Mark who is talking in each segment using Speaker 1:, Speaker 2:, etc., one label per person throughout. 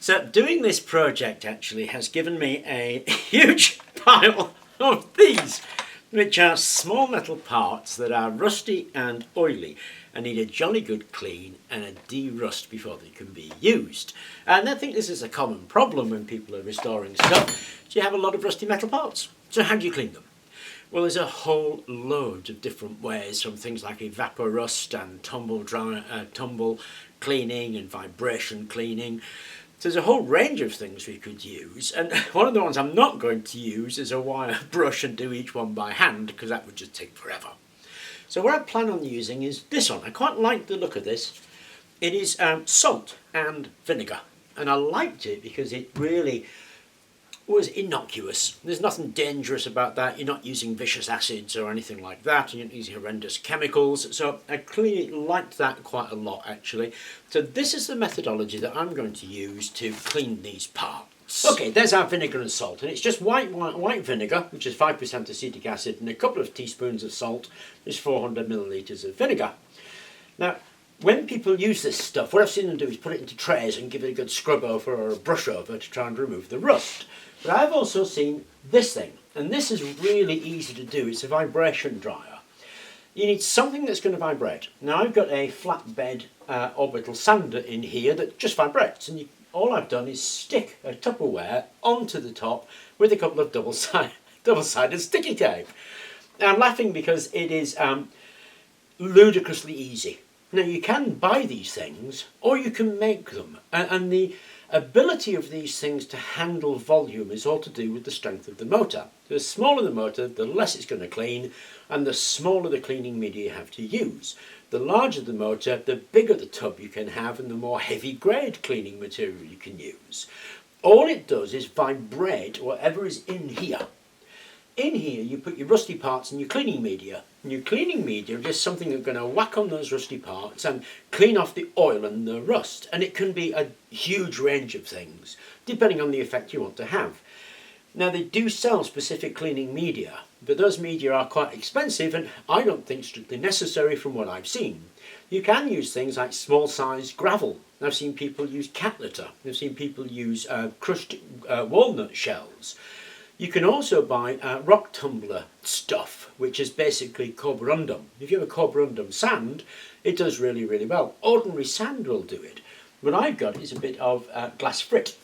Speaker 1: So doing this project actually has given me a huge pile of these, which are small metal parts that are rusty and oily and need a jolly good clean and a de-rust before they can be used. And I think this is a common problem when people are restoring stuff. So you have a lot of rusty metal parts. So how do you clean them? Well, there's a whole load of different ways, from things like evaporust and tumble cleaning and vibration cleaning. So there's a whole range of things we could use, and one of the ones I'm not going to use is a wire brush and do each one by hand, because that would just take forever. So what I plan on using is this one. I quite like the look of this. It is salt and vinegar, and I liked it because it really was innocuous. There's nothing dangerous about that. You're not using vicious acids or anything like that. You're not using horrendous chemicals. So I clearly liked that quite a lot, actually. So this is the methodology that I'm going to use to clean these parts. Okay, there's our vinegar and salt, and it's just white vinegar, which is 5% acetic acid, and a couple of teaspoons of salt is 400 millilitres of vinegar. Now, when people use this stuff, what I've seen them do is put it into trays and give it a good scrub over or a brush over to try and remove the rust. But I've also seen this thing, and this is really easy to do. It's a vibration dryer. You need something that's going to vibrate. Now I've got a flatbed orbital sander in here that just vibrates, and all I've done is stick a Tupperware onto the top with a couple of double-sided sticky tape. Now I'm laughing because it is ludicrously easy. Now you can buy these things, or you can make them, and the ability of these things to handle volume is all to do with the strength of the motor. The smaller the motor, the less it's going to clean, and the smaller the cleaning media you have to use. The larger the motor, the bigger the tub you can have, and the more heavy grade cleaning material you can use. All it does is vibrate whatever is in here. In here you put your rusty parts and your cleaning media. And your cleaning media is just something that's going to whack on those rusty parts and clean off the oil and the rust. And it can be a huge range of things, depending on the effect you want to have. Now they do sell specific cleaning media, but those media are quite expensive and I don't think strictly necessary from what I've seen. You can use things like small size gravel. I've seen people use cat litter. I've seen people use crushed walnut shells. You can also buy rock tumbler stuff, which is basically carborundum. If you have a carborundum sand, it does really, really well. Ordinary sand will do it. What I've got is a bit of glass frit.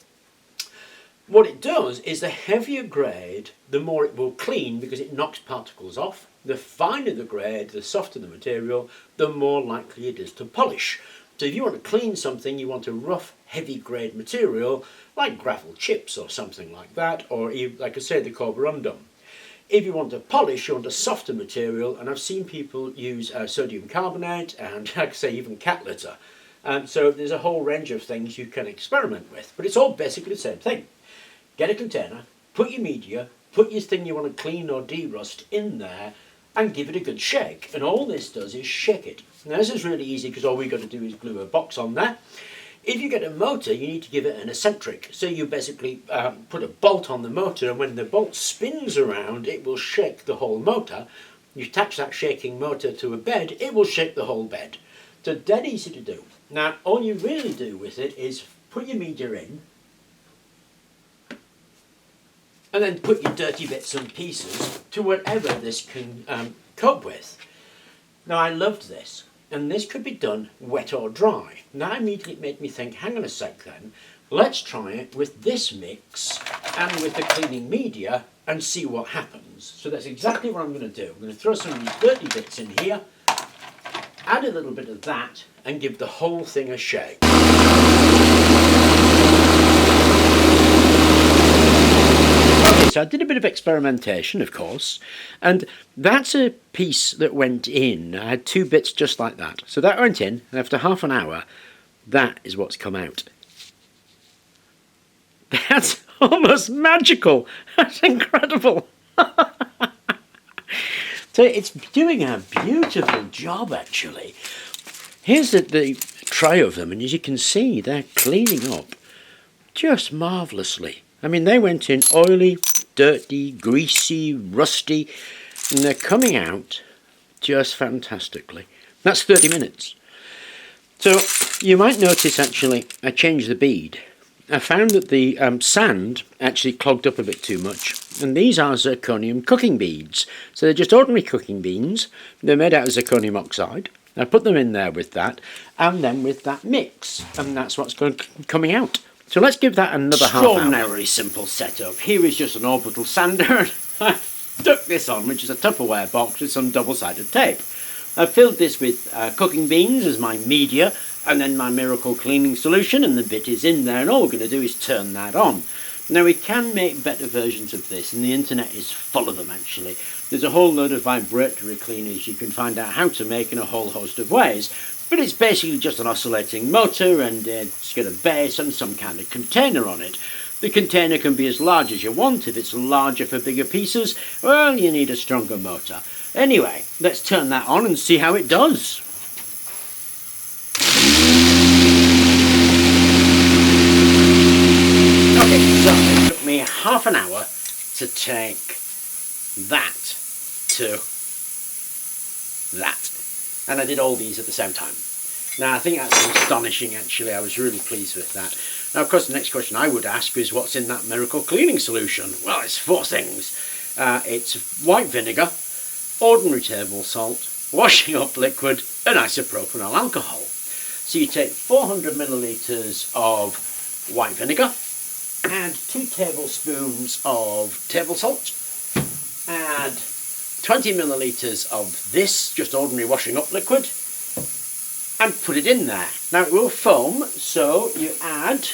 Speaker 1: What it does is the heavier grade, the more it will clean because it knocks particles off. The finer the grade, the softer the material, the more likely it is to polish. So if you want to clean something, you want a rough, heavy grade material, like gravel chips or something like that, or like I say, the carborundum. If you want to polish, you want a softer material, and I've seen people use sodium carbonate and, like I say, even cat litter. So there's a whole range of things you can experiment with, but it's all basically the same thing. Get a container, put your media, put your thing you want to clean or de-rust in there, and give it a good shake. And all this does is shake it. Now this is really easy because all we've got to do is glue a box on there. If you get a motor, you need to give it an eccentric. So you basically put a bolt on the motor, and when the bolt spins around, it will shake the whole motor. You attach that shaking motor to a bed, it will shake the whole bed. So dead easy to do. Now all you really do with it is put your media in, and then put your dirty bits and pieces to whatever this can cope with. Now I loved this, and this could be done wet or dry. Now immediately it made me think, hang on a sec then, let's try it with this mix and with the cleaning media and see what happens. So that's exactly what I'm going to do. I'm going to throw some of these dirty bits in here, add a little bit of that, and give the whole thing a shake. So I did a bit of experimentation, of course, and that's a piece that went in. I had two bits just like that. So that went in, and after half an hour, that is what's come out. That's almost magical. That's incredible. So it's doing a beautiful job, actually. Here's the tray of them, and as you can see, they're cleaning up just marvellously. I mean, they went in oily, dirty, greasy, rusty, and they're coming out just fantastically. That's 30 minutes. So you might notice, actually, I changed the bead. I found that the sand actually clogged up a bit too much. And these are zirconium cooking beads. So they're just ordinary cooking beans. They're made out of zirconium oxide. I put them in there with that, and then with that mix. And that's what's coming out. So let's give that another half hour. Extraordinarily simple setup. Here is just an orbital sander. I stuck this on, which is a Tupperware box with some double-sided tape. I've filled this with cooking beans as my media, and then my miracle cleaning solution, and the bit is in there, and all we're going to do is turn that on. Now we can make better versions of this, and the internet is full of them actually. There's a whole load of vibratory cleaners you can find out how to make in a whole host of ways, but it's basically just an oscillating motor, and it's got a base and some kind of container on it. The container can be as large as you want. If it's larger for bigger pieces, well, you need a stronger motor. Anyway, let's turn that on and see how it does. Okay, so it took me half an hour to take that to that. And I did all these at the same time. Now, I think that's astonishing, actually. I was really pleased with that. Now, of course, the next question I would ask is what's in that miracle cleaning solution? Well, it's 4 things. It's white vinegar, ordinary table salt, washing up liquid, and isopropanol alcohol. So you take 400 millilitres of white vinegar, add 2 tablespoons of table salt, add 20 millilitres of this, just ordinary washing up liquid, and put it in there. Now it will foam, so you add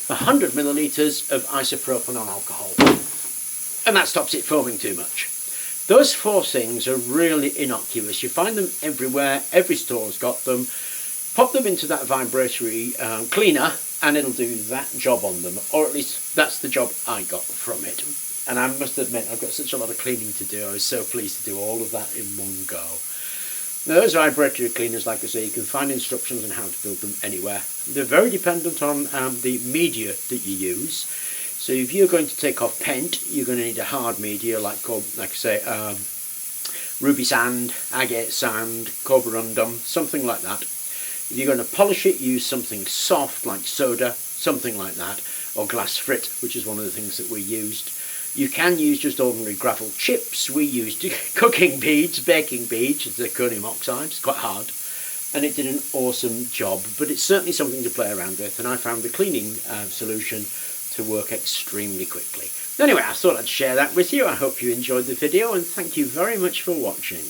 Speaker 1: 100 millilitres of isopropanol alcohol, and that stops it foaming too much. Those 4 things are really innocuous. You find them everywhere, every store's got them. Pop them into that vibratory cleaner and it'll do that job on them, or at least that's the job I got from it. And I must admit, I've got such a lot of cleaning to do. I was so pleased to do all of that in one go. Now those vibratory cleaners, like I say, you can find instructions on how to build them anywhere. They're very dependent on the media that you use. So if you're going to take off paint, you're going to need a hard media like I say, ruby sand, agate sand, carborundum, something like that. If you're going to polish it, use something soft like soda, something like that, or glass frit, which is one of the things that we used. You can use just ordinary gravel chips. We used cooking beads, baking beads, zirconium oxide. It's quite hard, and it did an awesome job, but it's certainly something to play around with, and I found the cleaning solution to work extremely quickly. Anyway, I thought I'd share that with you. I hope you enjoyed the video, and thank you very much for watching.